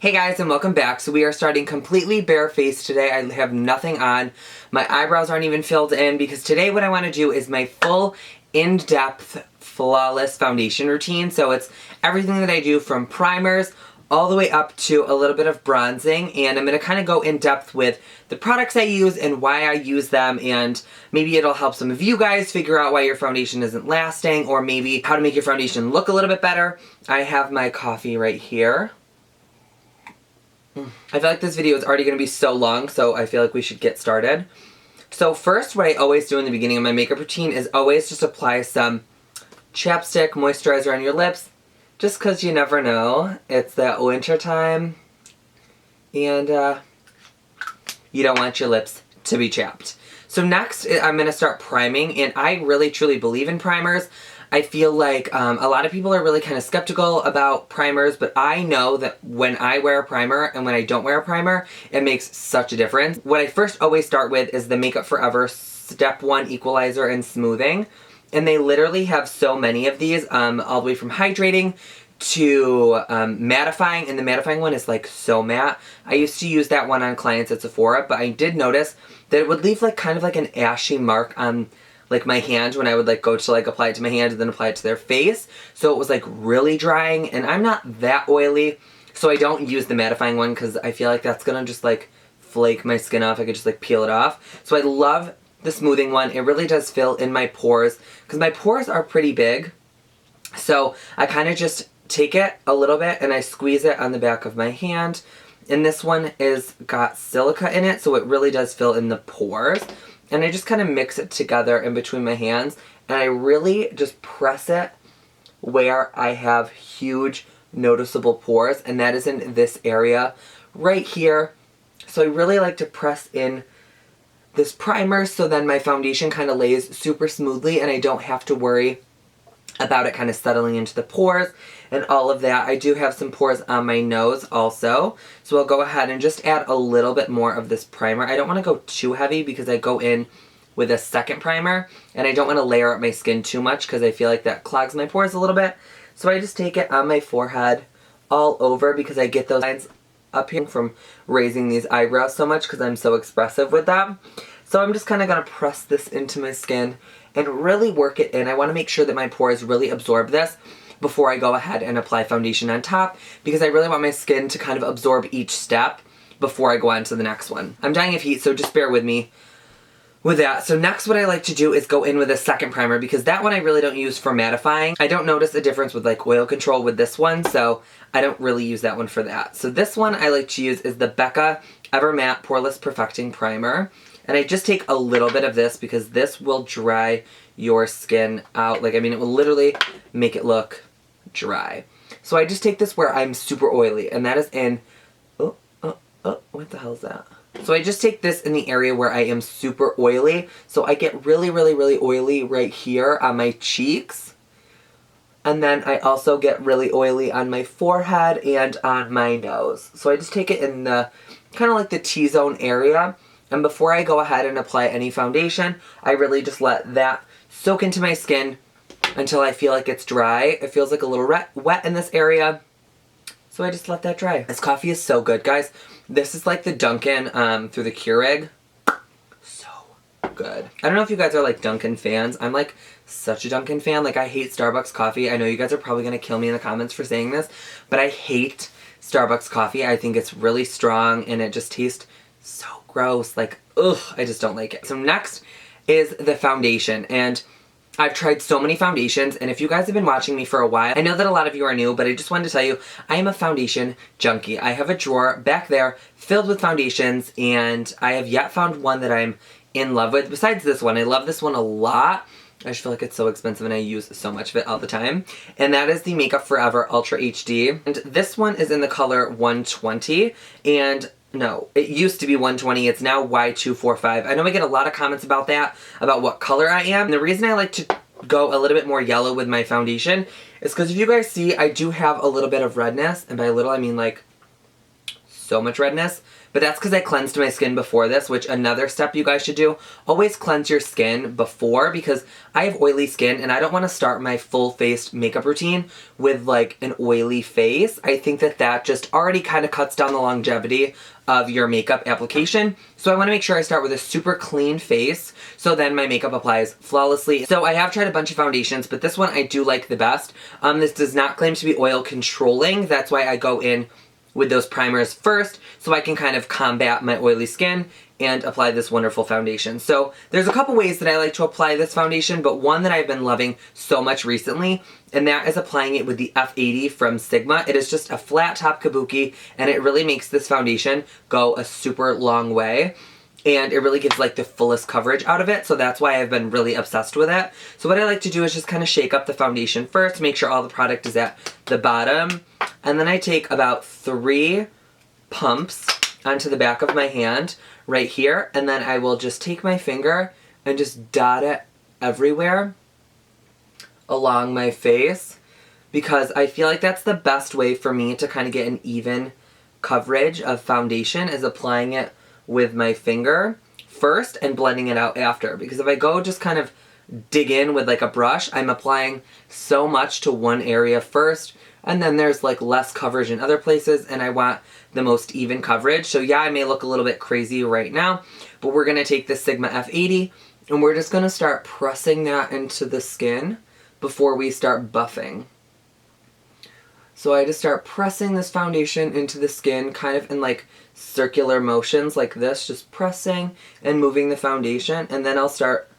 Hey guys, and welcome back. So we are starting completely barefaced today. I have nothing on. My eyebrows aren't even filled in because today what I want to do is my full in-depth flawless foundation routine. So it's everything that I do from primers all the way up to a little bit of bronzing, and I'm going to kind of go in depth with the products I use and why I use them, and maybe it'll help some of you guys figure out why your foundation isn't lasting, or maybe how to make your foundation look a little bit better. I have my coffee right here. I feel like this video is already going to be so long, so I feel like we should get started. So first, what I always do in the beginning of my makeup routine is always just apply some chapstick moisturizer on your lips, just because you never know. It's that winter time, and you don't want your lips to be chapped. So next, I'm going to start priming, and I really truly believe in primers. I feel like a lot of people are really kind of skeptical about primers, but I know that when I wear a primer and when I don't wear a primer, it makes such a difference. What I first always start with is the MakeupForever Step 1 Equalizer and Smoothing. And they literally have so many of these, all the way from hydrating to mattifying, and the mattifying one is like so matte. I used to use that one on clients at Sephora, but I did notice that it would leave like kind of like an ashy mark on like my hand when I would like go to like apply it to my hand and then apply it to their face. So it was like really drying, and I'm not that oily, so I don't use the mattifying one because I feel like that's gonna just like flake my skin off. I could just like peel it off. So I love the smoothing one. It really does fill in my pores because my pores are pretty big. So I kind of just take it a little bit and I squeeze it on the back of my hand. And this one is got silica in it, so it really does fill in the pores. And I just kind of mix it together in between my hands, and I really just press it where I have huge noticeable pores, and that is in this area right here. So I really like to press in this primer so then my foundation kind of lays super smoothly and I don't have to worry about it kind of settling into the pores and all of that. I do have some pores on my nose also, so I'll go ahead and just add a little bit more of this primer. I don't want to go too heavy because I go in with a second primer, and I don't want to layer up my skin too much because I feel like that clogs my pores a little bit. So I just take it on my forehead all over because I get those lines up here from raising these eyebrows so much because I'm so expressive with them. So I'm just kind of going to press this into my skin and really work it in. I want to make sure that my pores really absorb this before I go ahead and apply foundation on top, because I really want my skin to kind of absorb each step before I go on to the next one. I'm dying of heat, so just bear with me with that. So next what I like to do is go in with a second primer, because that one I really don't use for mattifying. I don't notice a difference with like oil control with this one, so I don't really use that one for that. So this one I like to use is the Becca Ever Matte Poreless Perfecting Primer. And I just take a little bit of this because this will dry your skin out. Like, I mean, it will literally make it look dry. So I just take this where I'm super oily, and that is in, what the hell is that? So I just take this in the area where I am super oily. So I get really, really, really oily right here on my cheeks. And then I also get really oily on my forehead and on my nose. So I just take it in the, kind of like the T-zone area. And before I go ahead and apply any foundation, I really just let that soak into my skin until I feel like it's dry. It feels like a little wet in this area, so I just let that dry. This coffee is so good, guys. This is like the Dunkin' through the Keurig. So good. I don't know if you guys are like Dunkin' fans. I'm like such a Dunkin' fan. Like, I hate Starbucks coffee. I know you guys are probably going to kill me in the comments for saying this, but I hate Starbucks coffee. I think it's really strong and it just tastes so gross. Like, ugh, I just don't like it. So next is the foundation, and I've tried so many foundations, and if you guys have been watching me for a while, I know that a lot of you are new, but I just wanted to tell you, I am a foundation junkie. I have a drawer back there filled with foundations, and I have yet found one that I'm in love with besides this one. I love this one a lot. I just feel like it's so expensive and I use so much of it all the time. And that is the MakeupForever Ultra HD. And this one is in the color 120, and no, it used to be 120, it's now Y245. I know I get a lot of comments about that, about what color I am. And the reason I like to go a little bit more yellow with my foundation is because if you guys see, I do have a little bit of redness. And by little, I mean like so much redness. But that's because I cleansed my skin before this, which another step you guys should do. Always cleanse your skin before, because I have oily skin and I don't want to start my full face makeup routine with like an oily face. I think that that just already kind of cuts down the longevity of your makeup application. So I want to make sure I start with a super clean face so then my makeup applies flawlessly. So I have tried a bunch of foundations, but this one I do like the best. This does not claim to be oil controlling. That's why I go in with those primers first, so I can kind of combat my oily skin and apply this wonderful foundation. So there's a couple ways that I like to apply this foundation, but one that I've been loving so much recently, and that is applying it with the F80 from Sigma. It is just a flat top kabuki, and it really makes this foundation go a super long way. And it really gives like the fullest coverage out of it, so that's why I've been really obsessed with it. So what I like to do is just kind of shake up the foundation first, make sure all the product is at the bottom, and then I take about 3 pumps onto the back of my hand right here, and then I will just take my finger and just dot it everywhere along my face, because I feel like that's the best way for me to kind of get an even coverage of foundation, is applying it with my finger first and blending it out after. Because if I go just kind of dig in with like a brush, I'm applying so much to one area first, and then there's like less coverage in other places, and I want the most even coverage. So yeah, I may look a little bit crazy right now, but we're gonna take the Sigma F80 and we're just gonna start pressing that into the skin before we start buffing. So I just start pressing this foundation into the skin kind of in like circular motions like this, just pressing and moving the foundation, and then I'll start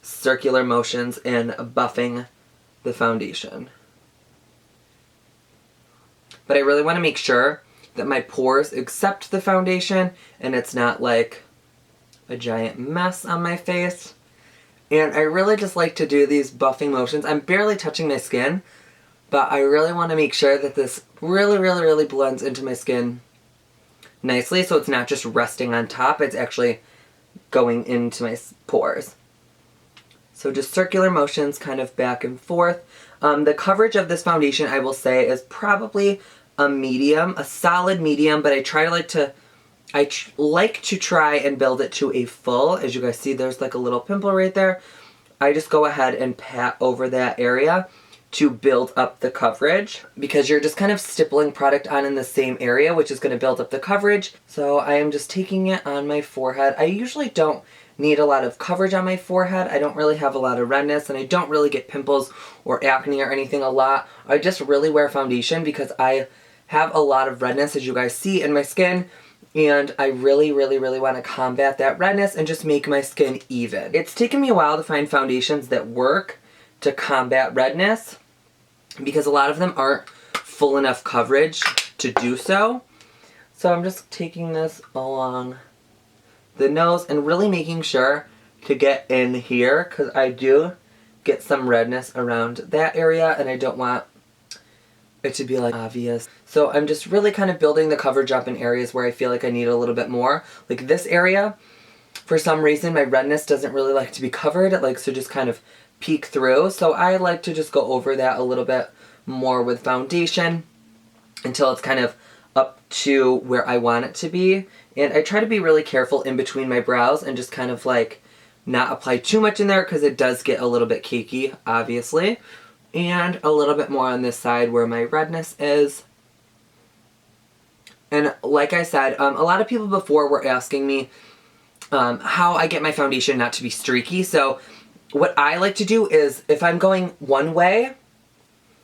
circular motions and buffing the foundation. But I really want to make sure that my pores accept the foundation and it's not like a giant mess on my face. And I really just like to do these buffing motions. I'm barely touching my skin, but I really want to make sure that this really blends into my skin nicely, so it's not just resting on top, it's actually going into my pores. So just circular motions kind of back and forth. The coverage of this foundation, I will say, is probably a medium, a solid medium, but I like to try and build it to a full. As you guys see, there's like a little pimple right there. I just go ahead and pat over that area to build up the coverage, because you're just kind of stippling product on in the same area, which is going to build up the coverage. So I am just taking it on my forehead. I usually don't need a lot of coverage on my forehead. I don't really have a lot of redness, and I don't really get pimples or acne or anything a lot. I just really wear foundation because I have a lot of redness, as you guys see, in my skin, and I really want to combat that redness and just make my skin even. It's taken me a while to find foundations that work to combat redness, because a lot of them aren't full enough coverage to do so. So I'm just taking this along the nose and really making sure to get in here, because I do get some redness around that area and I don't want it to be like obvious. So I'm just really kind of building the coverage up in areas where I feel like I need a little bit more. Like this area, for some reason my redness doesn't really like to be covered. It likes to just kind of peek through, so I like to just go over that a little bit more with foundation until it's kind of up to where I want it to be. And I try to be really careful in between my brows and just kind of like not apply too much in there, because it does get a little bit cakey, obviously. And a little bit more on this side where my redness is. And like I said, a lot of people before were asking me how I get my foundation not to be streaky. So what I like to do is, if I'm going one way,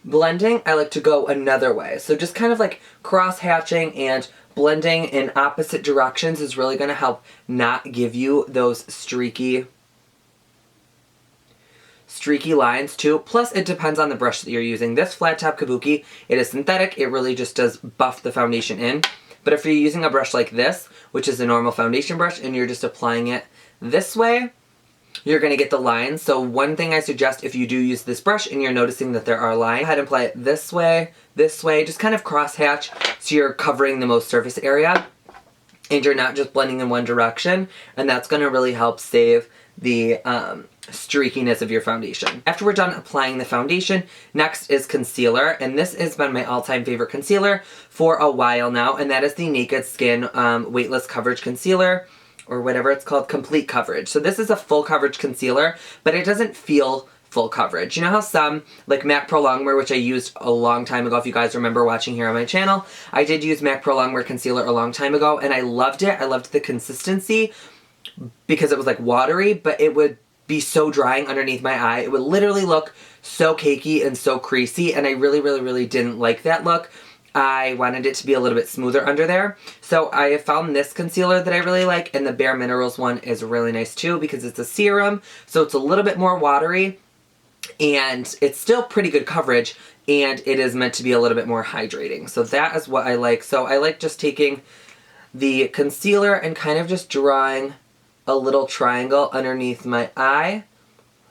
blending, I like to go another way. So just kind of like cross-hatching and blending in opposite directions is really going to help not give you those streaky lines too. Plus, it depends on the brush that you're using. This flat top kabuki, it is synthetic. It really just does buff the foundation in. But if you're using a brush like this, which is a normal foundation brush, and you're just applying it this way, you're going to get the lines. So one thing I suggest, if you do use this brush and you're noticing that there are lines, go ahead and apply it this way, just kind of cross-hatch so you're covering the most surface area and you're not just blending in one direction, and that's going to really help save the streakiness of your foundation. After we're done applying the foundation, next is concealer, and this has been my all-time favorite concealer for a while now, and that is the Naked Skin Weightless Coverage Concealer, or whatever it's called, Complete Coverage. So this is a full coverage concealer, but it doesn't feel full coverage. You know how some, like MAC Pro Longwear, which I used a long time ago, if you guys remember watching here on my channel, I did use MAC Pro Longwear concealer a long time ago, and I loved it. I loved the consistency because it was like watery, but it would be so drying underneath my eye. It would literally look so cakey and so creasy, and I really, really, really didn't like that look. I wanted it to be a little bit smoother under there. So I have found this concealer that I really like, and the Bare Minerals one is really nice too because it's a serum, so it's a little bit more watery, and it's still pretty good coverage, and it is meant to be a little bit more hydrating. So that is what I like. So I like just taking the concealer and kind of just drawing a little triangle underneath my eye.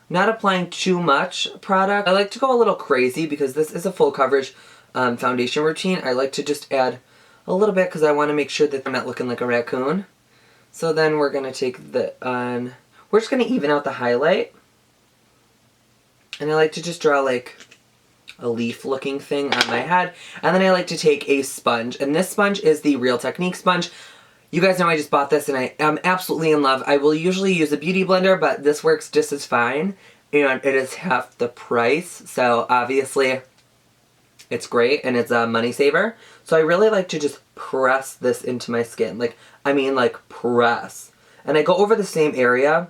Not applying too much product. I like to go a little crazy because this is a full coverage foundation routine. I like to just add a little bit because I want to make sure that I'm not looking like a raccoon. So then we're going to take the, we're just going to even out the highlight. And I like to just draw like a leaf looking thing on my head. And then I like to take a sponge. And this sponge is the Real Technique sponge. You guys know I just bought this and I am absolutely in love. I will usually use a beauty blender, but this works just as fine. And it is half the price. So obviously it's great and it's a money saver. So I really like to just press this into my skin. Like, I mean like press. And I go over the same area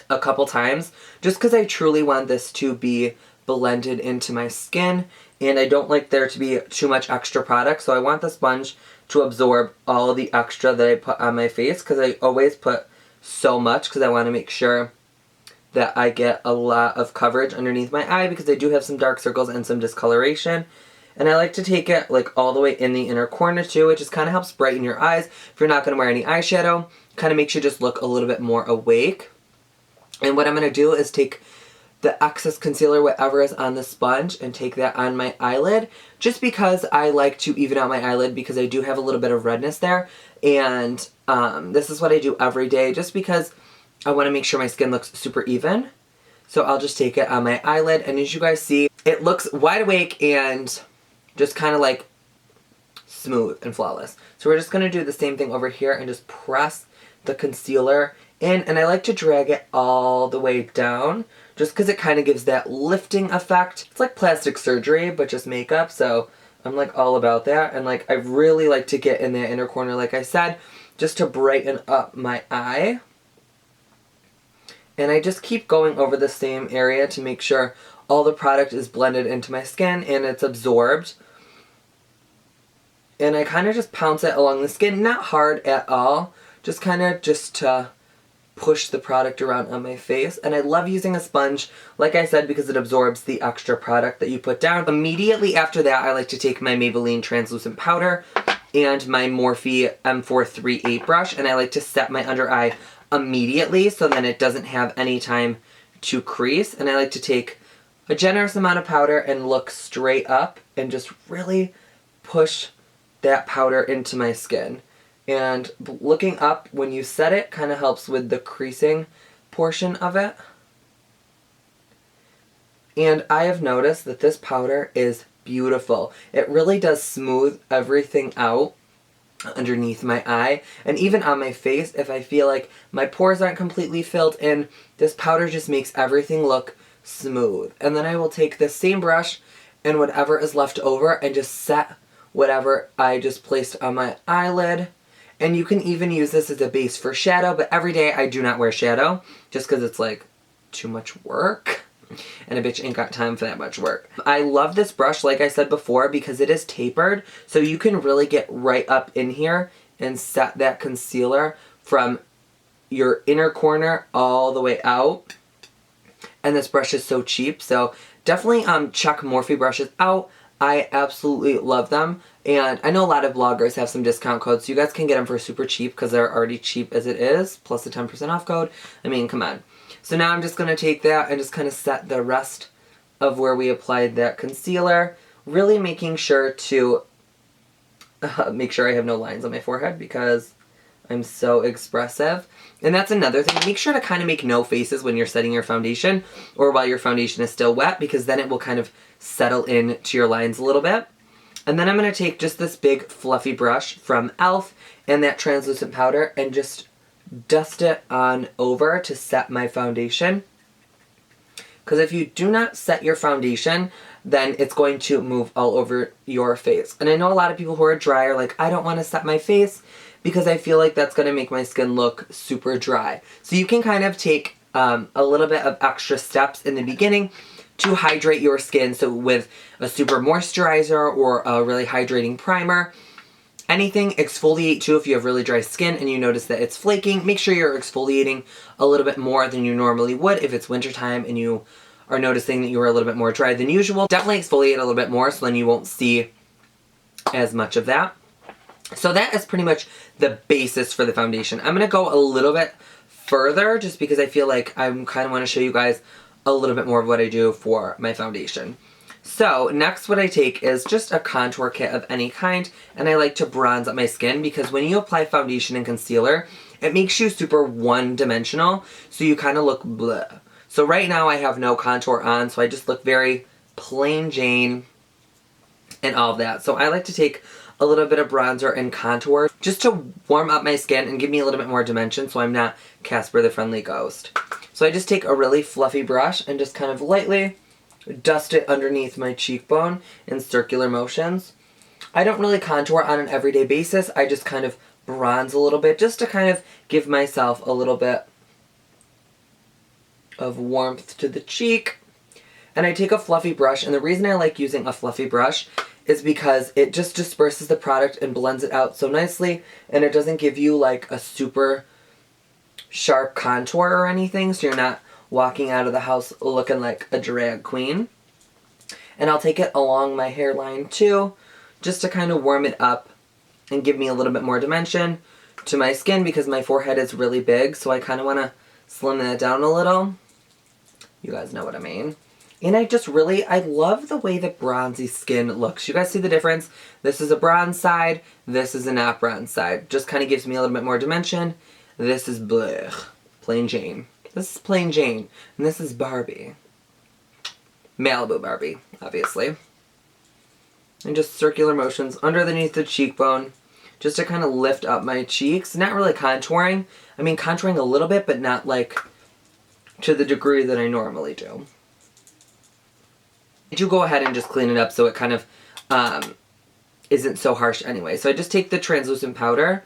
a couple times just because I truly want this to be blended into my skin. And I don't like there to be too much extra product. So I want the sponge to absorb all the extra that I put on my face because I always put so much because I want to make sure that I get a lot of coverage underneath my eye because I do have some dark circles and some discoloration. And I like to take it like all the way in the inner corner too. It just kind of helps brighten your eyes. If you're not going to wear any eyeshadow, kind of makes you just look a little bit more awake. And what I'm going to do is take the excess concealer, whatever is on the sponge, and take that on my eyelid, just because I like to even out my eyelid because I do have a little bit of redness there. And this is what I do every day just because I want to make sure my skin looks super even. So I'll just take it on my eyelid, and as you guys see, it looks wide awake and just kind of like smooth and flawless. So we're just going to do the same thing over here and just press the concealer in, and I like to drag it all the way down just because it kind of gives that lifting effect. It's like plastic surgery, but just makeup, so I'm like all about that. And like I really like to get in that inner corner, like I said, just to brighten up my eye. And I just keep going over the same area to make sure all the product is blended into my skin and it's absorbed. And I kind of just pounce it along the skin, not hard at all, just kind of just to push the product around on my face. And I love using a sponge, like I said, because it absorbs the extra product that you put down. Immediately after that, I like to take my Maybelline translucent powder and my Morphe M438 brush, and I like to set my under eye immediately so then it doesn't have any time to crease. And I like to take a generous amount of powder and look straight up and just really push that powder into my skin. And looking up when you set it kind of helps with the creasing portion of it. And I have noticed that this powder is beautiful. It really does smooth everything out underneath my eye. And even on my face, if I feel like my pores aren't completely filled in, this powder just makes everything look smooth. And then I will take this same brush and whatever is left over and just set whatever I just placed on my eyelid. And you can even use this as a base for shadow, but every day I do not wear shadow just because it's like too much work. And a bitch ain't got time for that much work. I love this brush, like I said before, because it is tapered, so you can really get right up in here and set that concealer from your inner corner all the way out. And this brush is so cheap, so definitely check Morphe brushes out. I absolutely love them. And I know a lot of bloggers have some discount codes, so you guys can get them for super cheap because they're already cheap as it is, plus a 10% off code. I mean, come on. So now I'm just going to take that and just kind of set the rest of where we applied that concealer, really making sure to make sure I have no lines on my forehead because I'm so expressive. And that's another thing. Make sure to kind of make no faces when you're setting your foundation or while your foundation is still wet, because then it will kind of settle in to your lines a little bit. And then I'm going to take just this big fluffy brush from e.l.f. and that translucent powder and just dust it on over to set my foundation. Because if you do not set your foundation, then it's going to move all over your face. And I know a lot of people who are dry are like, I don't want to set my face because I feel like that's going to make my skin look super dry. So you can kind of take a little bit of extra steps in the beginning to hydrate your skin. So with a super moisturizer or a really hydrating primer, anything, exfoliate too if you have really dry skin and you notice that it's flaking. Make sure you're exfoliating a little bit more than you normally would if it's wintertime and you are noticing that you are a little bit more dry than usual. Definitely exfoliate a little bit more so then you won't see as much of that. So that is pretty much the basis for the foundation. I'm going to go a little bit further just because I feel like I kind of want to show you guys a little bit more of what I do for my foundation. So next what I take is just a contour kit of any kind, and I like to bronze up my skin because when you apply foundation and concealer, it makes you super one-dimensional, so you kind of look bleh. So right now I have no contour on, so I just look very plain Jane and all of that. So I like to take a little bit of bronzer and contour just to warm up my skin and give me a little bit more dimension so I'm not Casper the Friendly Ghost. So I just take a really fluffy brush and just kind of lightly dust it underneath my cheekbone in circular motions. I don't really contour on an everyday basis. I just kind of bronze a little bit just to kind of give myself a little bit of warmth to the cheek. And I take a fluffy brush, and the reason I like using a fluffy brush is because it just disperses the product and blends it out so nicely, and it doesn't give you like a super sharp contour or anything, so you're not walking out of the house looking like a drag queen. And I'll take it along my hairline too, just to kind of warm it up and give me a little bit more dimension to my skin because my forehead is really big, so I kind of want to slim that down a little. You guys know what I mean. And I love the way that bronzy skin looks. You guys see the difference? This is a bronze side, this is a not bronze side. Just kind of gives me a little bit more dimension. This is blech, plain Jane. This is plain Jane, and this is Barbie. Malibu Barbie, obviously. And just circular motions underneath the cheekbone, just to kind of lift up my cheeks. Not really contouring. I mean, contouring a little bit, but not like to the degree that I normally do. I do go ahead and just clean it up so it kind of isn't so harsh anyway. So I just take the translucent powder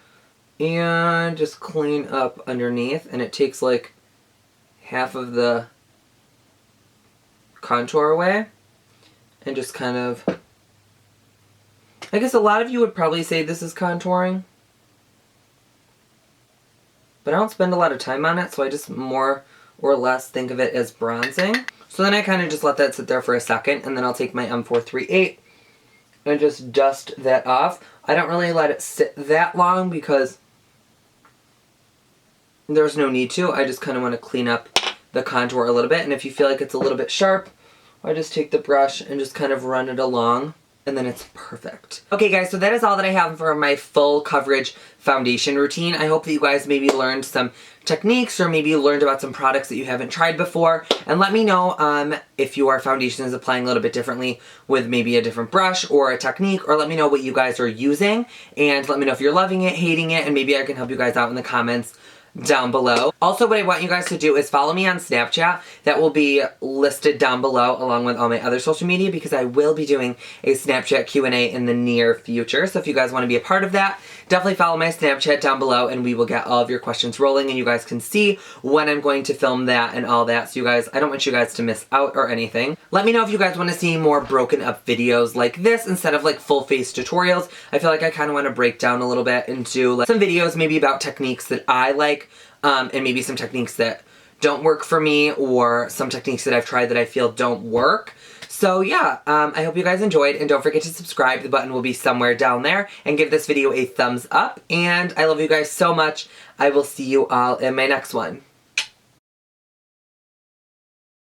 and just clean up underneath, and it takes like half of the contour away and just kind of, I guess a lot of you would probably say this is contouring, but I don't spend a lot of time on it, so I just more or less think of it as bronzing. So then I kind of just let that sit there for a second, and then I'll take my M438 and just dust that off. I don't really let it sit that long because there's no need to. I just kind of want to clean up the contour a little bit, and if you feel like it's a little bit sharp, I just take the brush and just kind of run it along, and then it's perfect. Okay guys, so that is all that I have for my full coverage foundation routine. I hope that you guys maybe learned some techniques or maybe learned about some products that you haven't tried before, and let me know if your foundation is applying a little bit differently with maybe a different brush or a technique, or let me know what you guys are using, and let me know if you're loving it, hating it, and maybe I can help you guys out in the comments down below. Also, what I want you guys to do is follow me on Snapchat. That will be listed down below along with all my other social media, because I will be doing a Snapchat Q&A in the near future. So if you guys want to be a part of that, definitely follow my Snapchat down below and we will get all of your questions rolling, and you guys can see when I'm going to film that and all that. So you guys, I don't want you guys to miss out or anything. Let me know if you guys want to see more broken up videos like this instead of like full face tutorials. I feel like I kind of want to break down a little bit into like some videos maybe about techniques that I like, and maybe some techniques that don't work for me, or some techniques that I've tried that I feel don't work. So yeah, I hope you guys enjoyed, and don't forget to subscribe. The button will be somewhere down there, and give this video a thumbs up, and I love you guys so much. I will see you all in my next one.